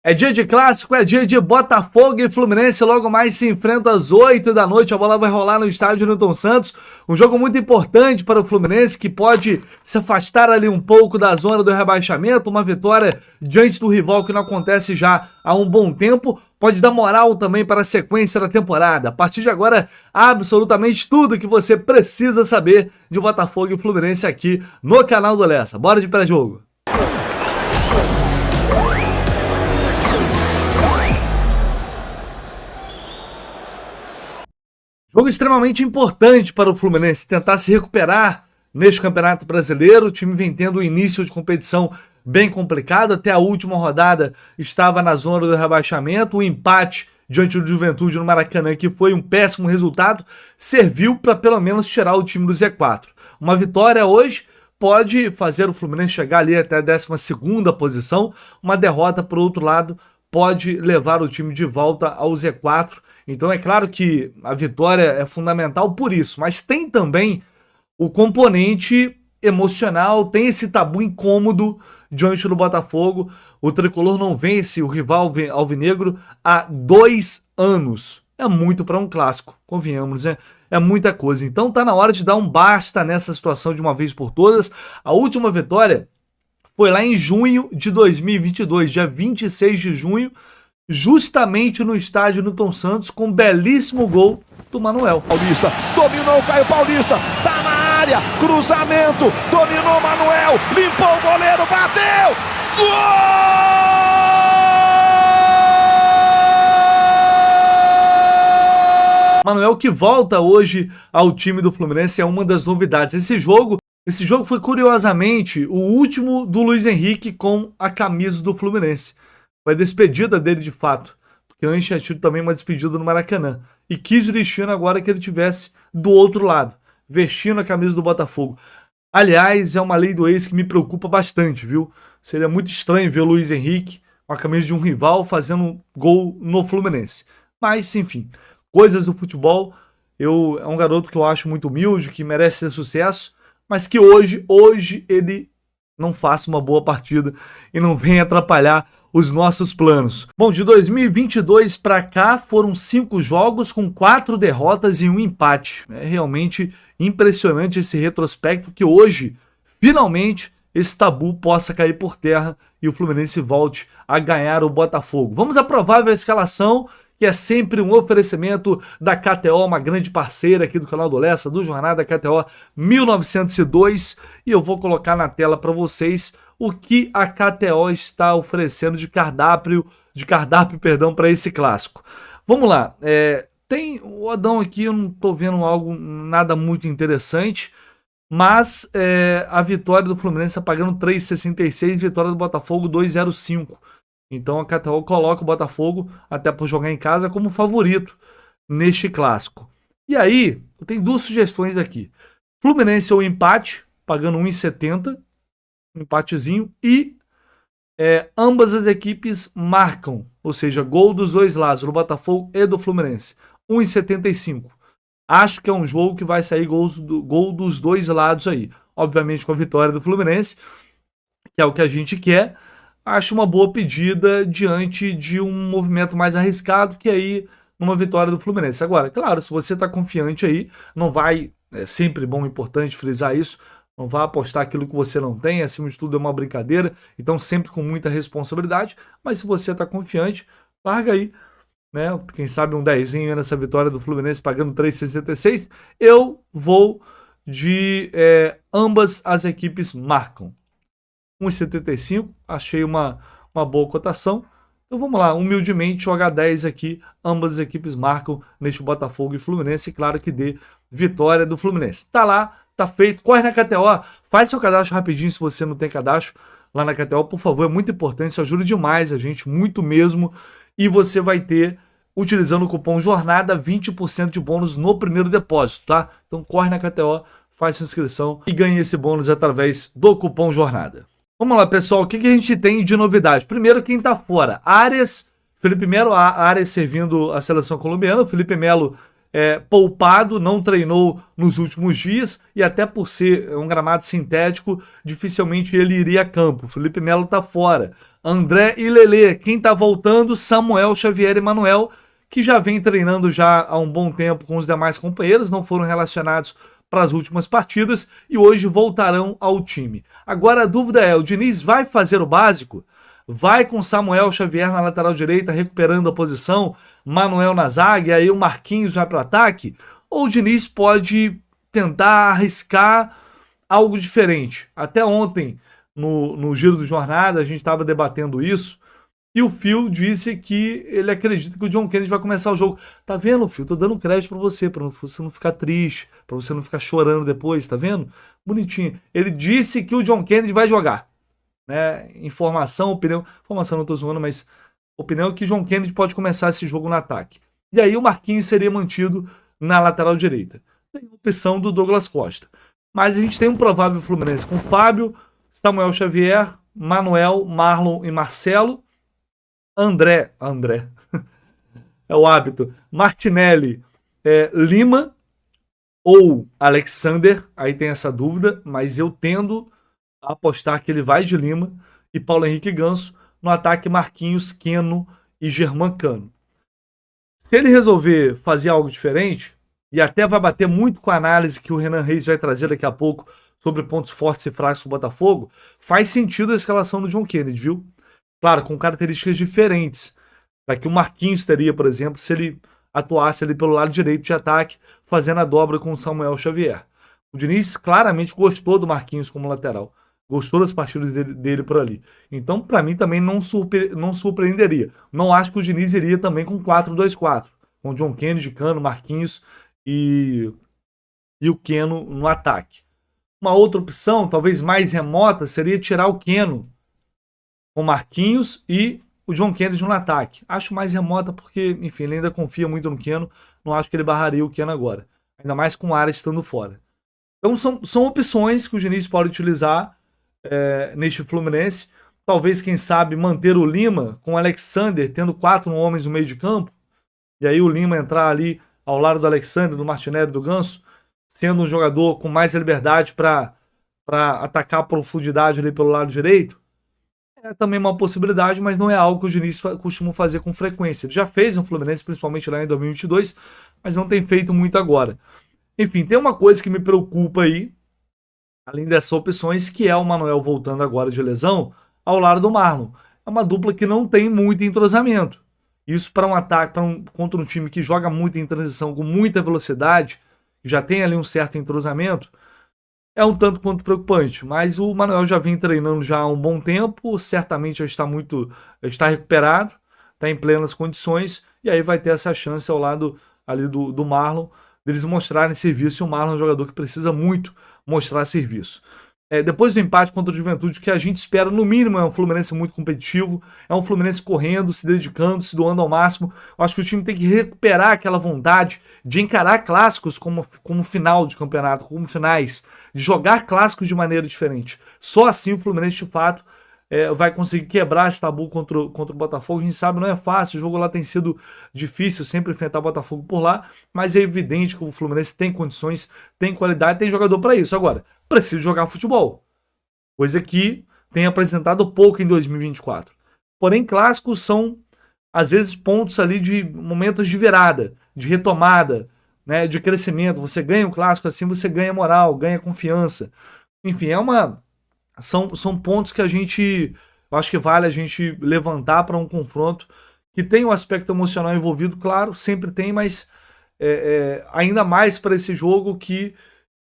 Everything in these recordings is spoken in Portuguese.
É dia de clássico, é dia de Botafogo e Fluminense, logo mais se enfrenta às 8 da noite, a bola vai rolar no estádio Newton Santos, um jogo muito importante para o Fluminense, que pode se afastar ali um pouco da zona do rebaixamento, uma vitória diante do rival que não acontece já há um bom tempo, pode dar moral também para a sequência da temporada. A partir de agora, absolutamente tudo que você precisa saber de Botafogo e Fluminense aqui no canal do Lessa. Bora de pré-jogo! Jogo extremamente importante para o Fluminense tentar se recuperar neste Campeonato Brasileiro. O time vem tendo um início de competição bem complicado. Até a última rodada estava na zona do rebaixamento. O empate diante do Juventude no Maracanã, que foi um péssimo resultado, serviu para pelo menos tirar o time do Z4. Uma vitória hoje pode fazer o Fluminense chegar ali até a 12ª posição. Uma derrota, por outro lado, pode levar o time de volta ao Z4. Então é claro que a vitória é fundamental por isso, mas tem também o componente emocional, tem esse tabu incômodo diante do Botafogo. O tricolor não vence o rival alvinegro há 2 anos. É muito para um clássico, convenhamos, né? É muita coisa. Então tá na hora de dar um basta nessa situação de uma vez por todas. A última vitória foi lá em junho de 2022, dia 26 de junho, justamente no estádio Newton Santos, com um belíssimo gol do Manuel. Paulista, dominou o Caio Paulista, tá na área, cruzamento, dominou Manuel, limpou o goleiro, bateu, gol! Manuel que volta hoje ao time do Fluminense é uma das novidades. Esse jogo foi curiosamente o último do Luiz Henrique com a camisa do Fluminense. Foi a despedida dele de fato, porque antes tinha tido também uma despedida no Maracanã. E quis o destino agora que ele tivesse do outro lado, vestindo a camisa do Botafogo. Aliás, é uma lei do ex que me preocupa bastante, viu? Seria muito estranho ver o Luiz Henrique com a camisa de um rival fazendo gol no Fluminense. Mas, enfim, coisas do futebol. É um garoto que eu acho muito humilde, que merece ter sucesso, mas que hoje ele não faça uma boa partida e não venha atrapalhar os nossos planos. Bom, de 2022 para cá foram 5 jogos com 4 derrotas e 1 empate. É realmente impressionante esse retrospecto, que hoje, finalmente, esse tabu possa cair por terra e o Fluminense volte a ganhar o Botafogo. Vamos à provável escalação, que é sempre um oferecimento da KTO, uma grande parceira aqui do canal do Lessa, do Jornada KTO 1902, e eu vou colocar na tela para vocês o que a KTO está oferecendo de cardápio, para esse clássico. Vamos lá, tem o Odão aqui, eu não estou vendo nada muito interessante, mas a vitória do Fluminense está pagando 3,66, vitória do Botafogo 2,05. Então a KTO coloca o Botafogo, até por jogar em casa, como favorito neste clássico. E aí, eu tenho 2 sugestões aqui. Fluminense ou empate, pagando 1,70, um empatezinho, e ambas as equipes marcam, ou seja, gol dos 2 lados, do Botafogo e do Fluminense, 1,75. Acho que é um jogo que vai sair gol dos 2 lados aí. Obviamente com a vitória do Fluminense, que é o que a gente quer. Acho uma boa pedida diante de um movimento mais arriscado, que aí numa vitória do Fluminense. Agora, claro, se você está confiante aí, não vai, é sempre bom, importante frisar isso, não vá apostar aquilo que você não tem, acima de tudo é uma brincadeira, então sempre com muita responsabilidade, mas se você está confiante, larga aí, né? Quem sabe um 10zinho nessa vitória do Fluminense pagando 3,66, eu vou de ambas as equipes marcam. 1,75, achei uma boa cotação. Então vamos lá, humildemente, jogar 10 aqui, ambas as equipes marcam neste Botafogo e Fluminense, claro que dê vitória do Fluminense. Tá lá, tá feito, corre na KTO, faz seu cadastro rapidinho se você não tem cadastro lá na KTO, por favor, é muito importante, isso ajuda demais a gente, muito mesmo, e você vai ter, utilizando o cupom JORNADA, 20% de bônus no primeiro depósito, tá? Então corre na KTO, faz sua inscrição e ganhe esse bônus através do cupom JORNADA. Vamos lá, pessoal, o que a gente tem de novidade? Primeiro, quem tá fora? Arias, Felipe Melo, a Arias servindo a seleção colombiana, o Felipe Melo poupado, não treinou nos últimos dias e até por ser um gramado sintético, dificilmente ele iria a campo. Felipe Melo tá fora. André e Lelê, quem tá voltando? Samuel Xavier e Manuel, que já vem treinando já há um bom tempo com os demais companheiros, não foram relacionados para as últimas partidas e hoje voltarão ao time. Agora a dúvida é, o Diniz vai fazer o básico? Vai com Samuel Xavier na lateral direita, recuperando a posição, Manuel na zaga, e aí o Marquinhos vai para o ataque? Ou o Diniz pode tentar arriscar algo diferente? Até ontem, no Giro do Jornada, a gente estava debatendo isso, e o Phil disse que ele acredita que o John Kennedy vai começar o jogo. Tá vendo, Phil? Tô dando crédito pra você não ficar triste, pra você não ficar chorando depois, tá vendo? Bonitinho. Ele disse que o John Kennedy vai jogar. Né? Informação, opinião. Informação não tô zoando, mas opinião é que o John Kennedy pode começar esse jogo no ataque. E aí o Marquinhos seria mantido na lateral direita. Tem a opção do Douglas Costa. Mas a gente tem um provável Fluminense com Fábio, Samuel Xavier, Manuel, Marlon e Marcelo. André, é o hábito, Martinelli, Lima ou Alexander, aí tem essa dúvida, mas eu tendo a apostar que ele vai de Lima, e Paulo Henrique Ganso, no ataque Marquinhos, Keno e Germancano. Se ele resolver fazer algo diferente, e até vai bater muito com a análise que o Renan Reis vai trazer daqui a pouco sobre pontos fortes e fracos do Botafogo, faz sentido a escalação do John Kennedy, viu? Claro, com características diferentes da que o Marquinhos teria, por exemplo, se ele atuasse ali pelo lado direito de ataque, fazendo a dobra com o Samuel Xavier. O Diniz claramente gostou do Marquinhos como lateral. Gostou das partidas dele por ali. Então, para mim, também não surpreenderia. Não acho que o Diniz iria também com 4-2-4. Com John Kennedy, Cano, Marquinhos e o Keno no ataque. Uma outra opção, talvez mais remota, seria tirar o Keno com Marquinhos e o John Kennedy no ataque. Acho mais remota porque, enfim, ele ainda confia muito no Keno. Não acho que ele barraria o Keno agora. Ainda mais com o Aras estando fora. Então são opções que o Diniz pode utilizar neste Fluminense. Talvez, quem sabe, manter o Lima com o Alexander, tendo 4 homens no meio de campo. E aí o Lima entrar ali ao lado do Alexander, do Martinelli e do Ganso, sendo um jogador com mais liberdade para atacar a profundidade ali pelo lado direito. É também uma possibilidade, mas não é algo que o Diniz costuma fazer com frequência. Ele já fez no Fluminense, principalmente lá em 2022, mas não tem feito muito agora. Enfim, tem uma coisa que me preocupa aí, além dessas opções, que é o Manuel voltando agora de lesão ao lado do Marlon. É uma dupla que não tem muito entrosamento. Isso para um ataque, contra um time que joga muito em transição, com muita velocidade, já tem ali um certo entrosamento, é um tanto quanto preocupante, mas o Manuel já vem treinando já há um bom tempo, certamente já está recuperado, está em plenas condições, e aí vai ter essa chance ao lado ali do Marlon, deles mostrarem serviço, e o Marlon é um jogador que precisa muito mostrar serviço. Depois do empate contra o Juventude, que a gente espera, no mínimo, é um Fluminense muito competitivo, é um Fluminense correndo, se dedicando, se doando ao máximo. Eu acho que o time tem que recuperar aquela vontade de encarar clássicos como final de campeonato, como finais, de jogar clássicos de maneira diferente. Só assim o Fluminense, de fato, vai conseguir quebrar esse tabu contra o Botafogo. A gente sabe, não é fácil, o jogo lá tem sido difícil, sempre enfrentar o Botafogo por lá, mas é evidente que o Fluminense tem condições, tem qualidade, tem jogador para isso. Agora, precisa jogar futebol, coisa que tem apresentado pouco em 2024. Porém, clássicos são, às vezes, pontos ali de momentos de virada, de retomada, né, de crescimento. Você ganha um clássico assim, você ganha moral, ganha confiança. Enfim, são pontos que eu acho que vale a gente levantar para um confronto que tem um aspecto emocional envolvido, claro, sempre tem, mas ainda mais para esse jogo que,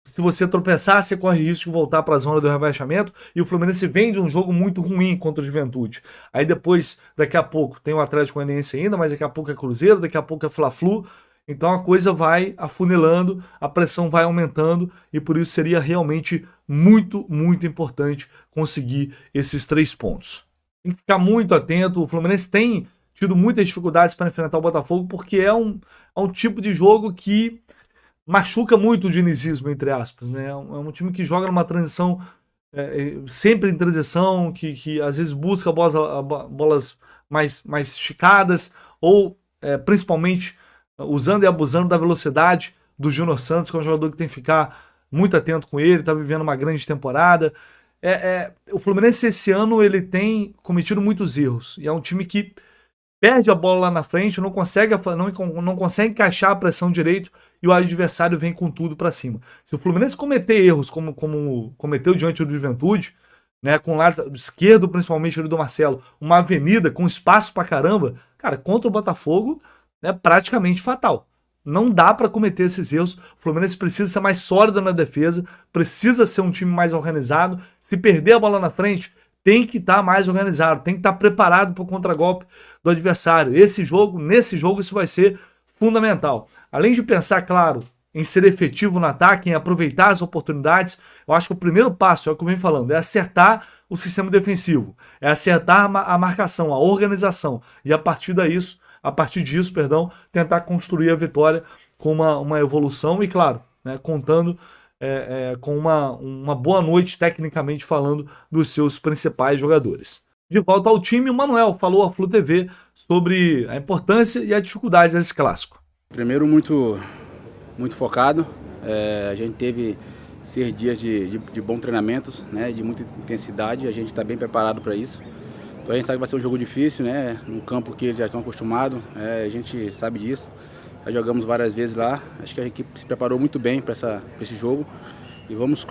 se você tropeçar, você corre risco de voltar para a zona do rebaixamento, e o Fluminense vem de um jogo muito ruim contra o Juventude. Aí depois, daqui a pouco, tem o Atlético Goianiense ainda, mas daqui a pouco é Cruzeiro, daqui a pouco é Fla-Flu. Então a coisa vai afunilando, a pressão vai aumentando, e por isso seria realmente muito, muito importante conseguir esses 3 pontos. Tem que ficar muito atento. O Fluminense tem tido muitas dificuldades para enfrentar o Botafogo, porque é um tipo de jogo que machuca muito o dinizismo, entre aspas, né? É um time que joga numa transição, sempre em transição, que às vezes busca bolas mais esticadas, ou principalmente usando e abusando da velocidade do Júnior Santos, que é um jogador que tem que ficar muito atento com ele, está vivendo uma grande temporada. O Fluminense esse ano ele tem cometido muitos erros, e é um time que perde a bola lá na frente, não consegue encaixar a pressão direito, e o adversário vem com tudo para cima. Se o Fluminense cometer erros como cometeu diante do Juventude, né, com o lado esquerdo, principalmente ali do Marcelo, uma avenida com espaço pra caramba, cara, contra o Botafogo é praticamente fatal. Não dá para cometer esses erros. O Fluminense precisa ser mais sólido na defesa, precisa ser um time mais organizado. Se perder a bola na frente, tem que estar mais organizado, tem que estar preparado para o contragolpe do adversário. Nesse jogo, isso vai ser fundamental. Além de pensar, claro, em ser efetivo no ataque, em aproveitar as oportunidades, eu acho que o primeiro passo, é o que eu venho falando, é acertar o sistema defensivo, é acertar a marcação, a organização, e a partir disso, tentar construir a vitória com uma evolução e, claro, né, contando com uma boa noite, tecnicamente falando, dos seus principais jogadores. De volta ao time, o Manuel falou à Flu TV sobre a importância e a dificuldade desse clássico. Primeiro, muito focado. A gente teve 6 dias de bons treinamentos, né, de muita intensidade. A gente está bem preparado para isso. Então a gente sabe que vai ser um jogo difícil, né, num campo que eles já estão acostumados. A gente sabe disso. Já jogamos várias vezes lá. Acho que a equipe se preparou muito bem para esse jogo. E vamos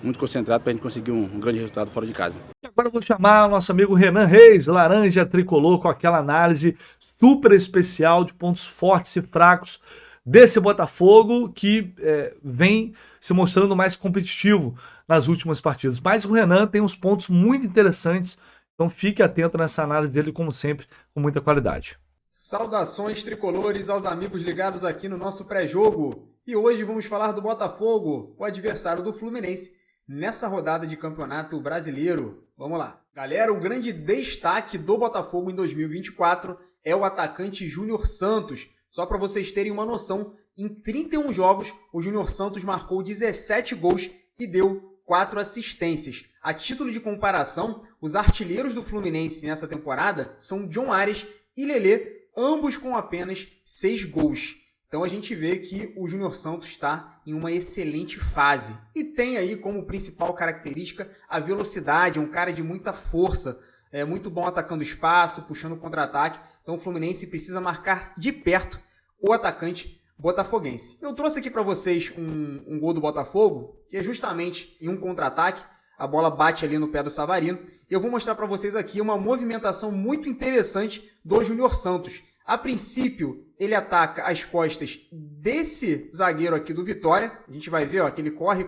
muito concentrado para a gente conseguir um grande resultado fora de casa. Agora eu vou chamar o nosso amigo Renan Reis, Laranja Tricolor, com aquela análise super especial de pontos fortes e fracos desse Botafogo que vem se mostrando mais competitivo nas últimas partidas. Mas o Renan tem uns pontos muito interessantes, então fique atento nessa análise dele, como sempre, com muita qualidade. Saudações tricolores aos amigos ligados aqui no nosso pré-jogo. E hoje vamos falar do Botafogo, o adversário do Fluminense, nessa rodada de campeonato brasileiro. Vamos lá. Galera, o grande destaque do Botafogo em 2024 é o atacante Júnior Santos. Só para vocês terem uma noção, em 31 jogos, o Júnior Santos marcou 17 gols e deu 4 assistências. A título de comparação, os artilheiros do Fluminense nessa temporada são John Arias e Lelê, ambos com apenas 6 gols. Então a gente vê que o Júnior Santos está em uma excelente fase. E tem aí como principal característica a velocidade, é um cara de muita força, é muito bom atacando espaço, puxando contra-ataque. Então o Fluminense precisa marcar de perto o atacante botafoguense. Eu trouxe aqui para vocês um gol do Botafogo, que é justamente em um contra-ataque. A bola bate ali no pé do Savarino. E eu vou mostrar para vocês aqui uma movimentação muito interessante do Júnior Santos. A princípio, ele ataca as costas desse zagueiro aqui do Vitória. A gente vai ver ó, que ele corre,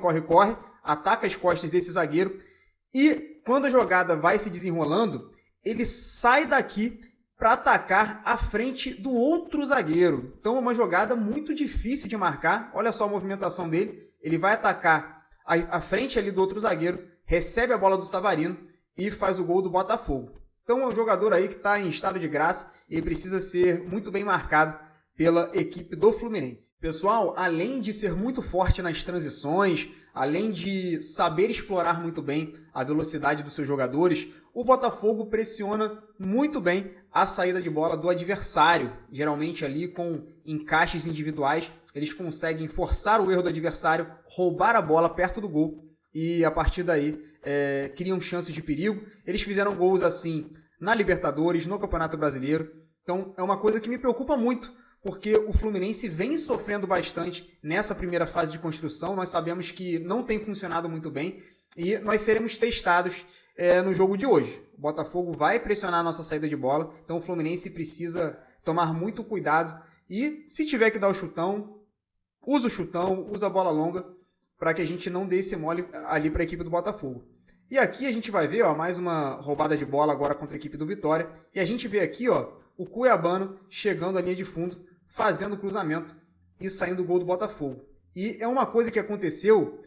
ataca as costas desse zagueiro. E quando a jogada vai se desenrolando, ele sai daqui para atacar a frente do outro zagueiro. Então é uma jogada muito difícil de marcar. Olha só a movimentação dele. Ele vai atacar a frente ali do outro zagueiro, recebe a bola do Savarino e faz o gol do Botafogo. Então é um jogador aí que está em estado de graça e precisa ser muito bem marcado pela equipe do Fluminense. Pessoal, além de ser muito forte nas transições, além de saber explorar muito bem a velocidade dos seus jogadores, o Botafogo pressiona muito bem a saída de bola do adversário. Geralmente ali com encaixes individuais, eles conseguem forçar o erro do adversário, roubar a bola perto do gol e a partir daí criam chances de perigo. Eles fizeram gols assim na Libertadores, no Campeonato Brasileiro. Então é uma coisa que me preocupa muito, porque o Fluminense vem sofrendo bastante nessa primeira fase de construção. Nós sabemos que não tem funcionado muito bem e nós seremos testados no jogo de hoje. O Botafogo vai pressionar a nossa saída de bola, então o Fluminense precisa tomar muito cuidado e se tiver que dar o chutão, usa a bola longa para que a gente não dê esse mole ali para a equipe do Botafogo. E aqui a gente vai ver mais uma roubada de bola agora contra a equipe do Vitória. E a gente vê aqui o Cuiabano chegando à linha de fundo, fazendo o cruzamento e saindo o gol do Botafogo. E é uma coisa que aconteceu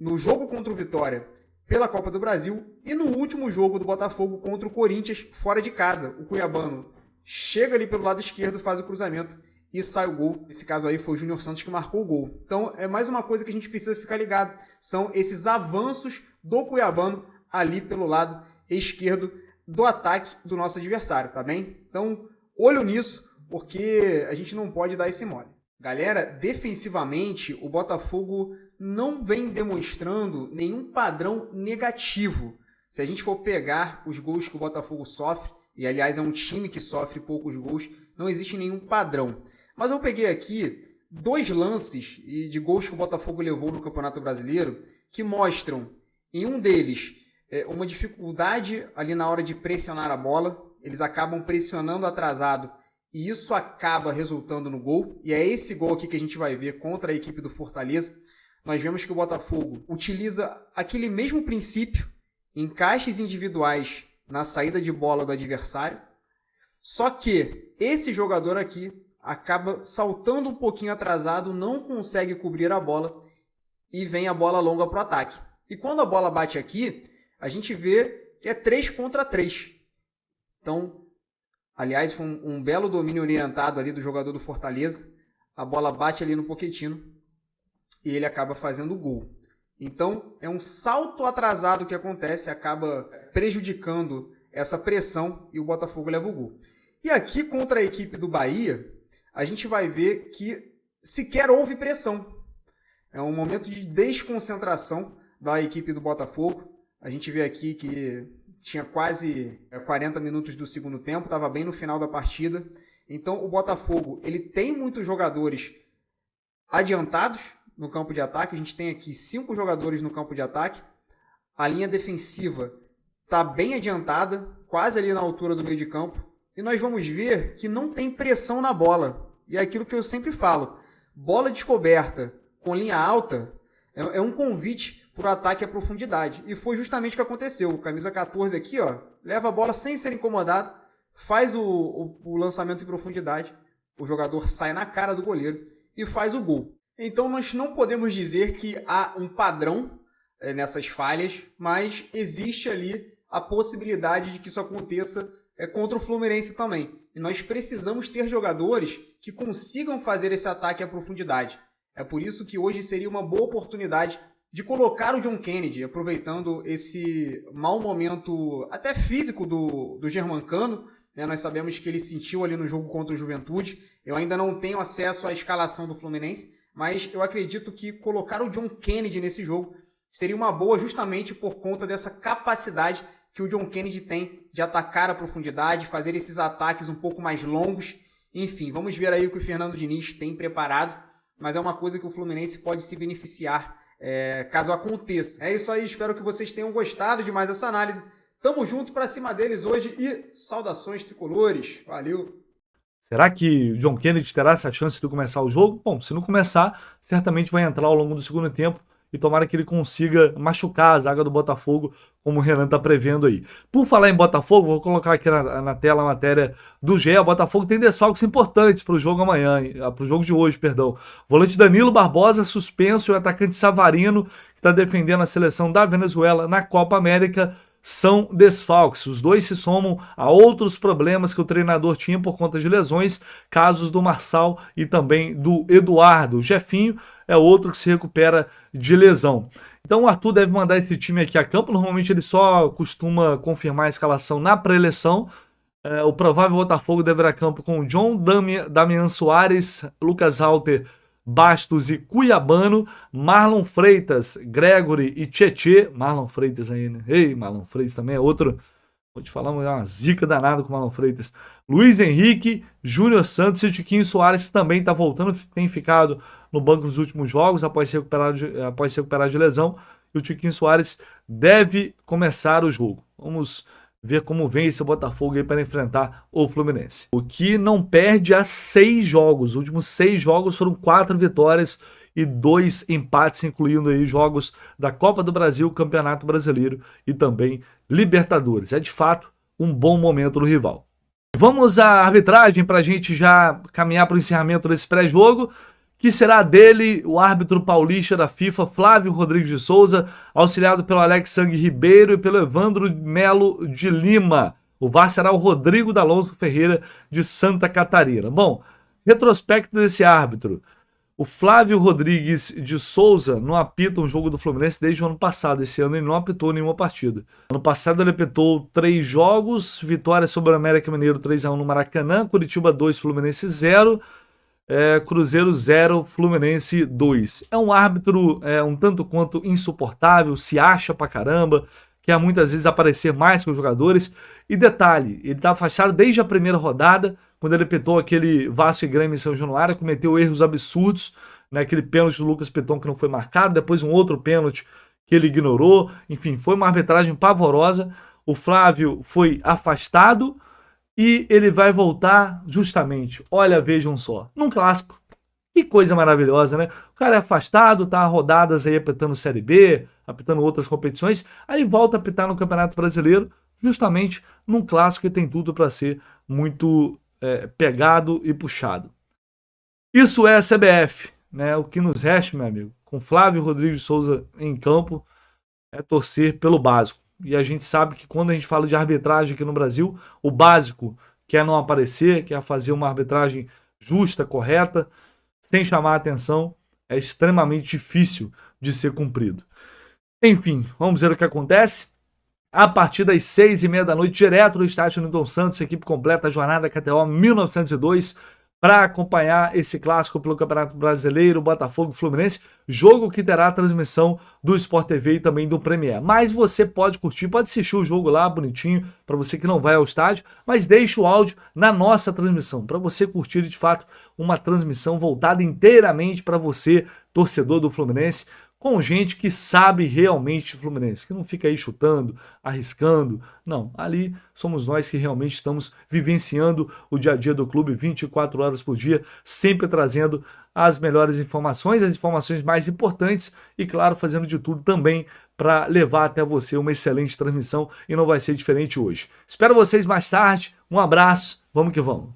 no jogo contra o Vitória pela Copa do Brasil e no último jogo do Botafogo contra o Corinthians fora de casa. O Cuiabano chega ali pelo lado esquerdo, faz o cruzamento e sai o gol. Nesse caso aí foi o Júnior Santos que marcou o gol. Então é mais uma coisa que a gente precisa ficar ligado. São esses avanços do Cuiabano ali pelo lado esquerdo do ataque do nosso adversário, tá bem? Então, olho nisso. porque a gente não pode dar esse mole. Galera, defensivamente, o Botafogo não vem demonstrando nenhum padrão negativo. Se a gente for pegar os gols que o Botafogo sofre, e aliás é um time que sofre poucos gols, não existe nenhum padrão. Mas eu peguei aqui 2 lances de gols que o Botafogo levou no Campeonato Brasileiro que mostram, em um deles, uma dificuldade ali na hora de pressionar a bola. Eles acabam pressionando atrasado e isso acaba resultando no gol. E é esse gol aqui que a gente vai ver contra a equipe do Fortaleza. Nós vemos que o Botafogo utiliza aquele mesmo princípio, encaixes individuais na saída de bola do adversário. Só que esse jogador aqui acaba saltando um pouquinho atrasado, não consegue cobrir a bola e vem a bola longa para o ataque. E quando a bola bate aqui, a gente vê que é 3 contra 3. Então, aliás, foi um belo domínio orientado ali do jogador do Fortaleza. A bola bate ali no Pochettino e ele acaba fazendo o gol. Então, é um salto atrasado que acontece, acaba prejudicando essa pressão e o Botafogo leva o gol. E aqui contra a equipe do Bahia, a gente vai ver que sequer houve pressão. É um momento de desconcentração da equipe do Botafogo. A gente vê aqui que tinha quase 40 minutos do segundo tempo, estava bem no final da partida. Então o Botafogo ele tem muitos jogadores adiantados no campo de ataque. A gente tem aqui 5 jogadores no campo de ataque. A linha defensiva está bem adiantada, quase ali na altura do meio de campo. E nós vamos ver que não tem pressão na bola. E é aquilo que eu sempre falo. Bola descoberta com linha alta é um convite para o ataque à profundidade. E foi justamente o que aconteceu. O camisa 14 aqui, ó, leva a bola sem ser incomodado, faz o lançamento em profundidade, o jogador sai na cara do goleiro e faz o gol. Então nós não podemos dizer que há um padrão nessas falhas, mas existe ali a possibilidade de que isso aconteça contra o Fluminense também. E nós precisamos ter jogadores que consigam fazer esse ataque à profundidade. É por isso que hoje seria uma boa oportunidade de colocar o John Kennedy, aproveitando esse mau momento até físico do Germancano. Nós sabemos que ele sentiu ali no jogo contra o Juventude. Eu ainda não tenho acesso à escalação do Fluminense, mas eu acredito que colocar o John Kennedy nesse jogo seria uma boa justamente por conta dessa capacidade que o John Kennedy tem de atacar a profundidade, fazer esses ataques um pouco mais longos. Enfim, vamos ver aí o que o Fernando Diniz tem preparado, mas é uma coisa que o Fluminense pode se beneficiar caso aconteça. É isso aí, espero que vocês tenham gostado de mais essa análise. Tamo junto pra cima deles hoje e saudações tricolores. Valeu! Será que o John Kennedy terá essa chance de começar o jogo? Bom, se não começar, certamente vai entrar ao longo do segundo tempo e tomara que ele consiga machucar a zaga do Botafogo, como o Renan está prevendo aí. Por falar em Botafogo, vou colocar aqui na tela a matéria do GE. O Botafogo tem desfalques importantes para o jogo amanhã, para o jogo de hoje, perdão. Volante Danilo Barbosa suspenso e o atacante Savarino, que está defendendo a seleção da Venezuela na Copa América, são desfalques. Os dois se somam a outros problemas que o treinador tinha por conta de lesões, casos do Marçal e também do Eduardo. O Jefinho é outro que se recupera de lesão. Então o Arthur deve mandar esse time aqui a campo. Normalmente ele só costuma confirmar a escalação na pré-eleição. O provável Botafogo deve ir a campo com John, Damian Soares, Lucas Halter, Bastos e Cuiabano, Marlon Freitas, Gregory e Tietê. Marlon Freitas aí, né? Ei, Marlon Freitas também é outro. Vou te falar, é uma zica danada com o Marlon Freitas. Luiz Henrique, Júnior Santos e o Tiquinho Soares também está voltando, tem ficado no banco nos últimos jogos após se recuperar de lesão. E o Tiquinho Soares deve começar o jogo. Vamos ver como vem esse Botafogo aí para enfrentar o Fluminense. O que não perde há 6 jogos. Os últimos 6 jogos foram 4 vitórias e 2 empates, incluindo aí jogos da Copa do Brasil, Campeonato Brasileiro e também Libertadores. É de fato um bom momento do rival. Vamos à arbitragem para a gente já caminhar para o encerramento desse pré-jogo, que será dele, o árbitro paulista da FIFA, Flávio Rodrigues de Souza, auxiliado pelo Alex Sangue Ribeiro e pelo Evandro Melo de Lima. O VAR será o Rodrigo D'Alonso Ferreira, de Santa Catarina. Bom, retrospecto desse árbitro. O Flávio Rodrigues de Souza não apita um jogo do Fluminense desde o ano passado. Esse ano ele não apitou nenhuma partida. Ano passado ele apitou 3 jogos, vitória sobre o América Mineiro 3-1 no Maracanã, Curitiba 2, Fluminense 0, Cruzeiro 0, Fluminense 2. É um árbitro um tanto quanto insuportável, se acha pra caramba, quer muitas vezes aparecer mais que os jogadores. E detalhe, ele tá afastado desde a primeira rodada, quando ele apitou aquele Vasco e Grêmio em São Januário, cometeu erros absurdos, né? Aquele pênalti do Lucas Piton que não foi marcado, depois um outro pênalti que ele ignorou, enfim, foi uma arbitragem pavorosa. O Flávio foi afastado e ele vai voltar justamente, olha, vejam só, num clássico. Que coisa maravilhosa, né? O cara é afastado, tá rodadas aí apitando Série B, apitando outras competições, aí volta a apitar no Campeonato Brasileiro, justamente num clássico que tem tudo para ser muito pegado e puxado. Isso é a CBF, né? O que nos resta, meu amigo, com Flávio Rodrigues de Souza em campo, é torcer pelo básico. E a gente sabe que quando a gente fala de arbitragem aqui no Brasil, o básico quer não aparecer, quer fazer uma arbitragem justa, correta, sem chamar a atenção, é extremamente difícil de ser cumprido. Enfim, vamos ver o que acontece. A partir das 6h30 da noite, direto do estádio Newton Santos, a equipe completa a jornada KTO 1902 para acompanhar esse clássico pelo Campeonato Brasileiro, Botafogo e Fluminense, jogo que terá a transmissão do Sport TV e também do Premier. Mas você pode curtir, pode assistir o jogo lá bonitinho, para você que não vai ao estádio, mas deixe o áudio na nossa transmissão, para você curtir de fato uma transmissão voltada inteiramente para você, torcedor do Fluminense, com gente que sabe realmente de Fluminense, que não fica aí chutando, arriscando. Não, ali somos nós que realmente estamos vivenciando o dia a dia do clube 24 horas por dia, sempre trazendo as melhores informações, as informações mais importantes e, claro, fazendo de tudo também para levar até você uma excelente transmissão, e não vai ser diferente hoje. Espero vocês mais tarde, um abraço, vamos que vamos.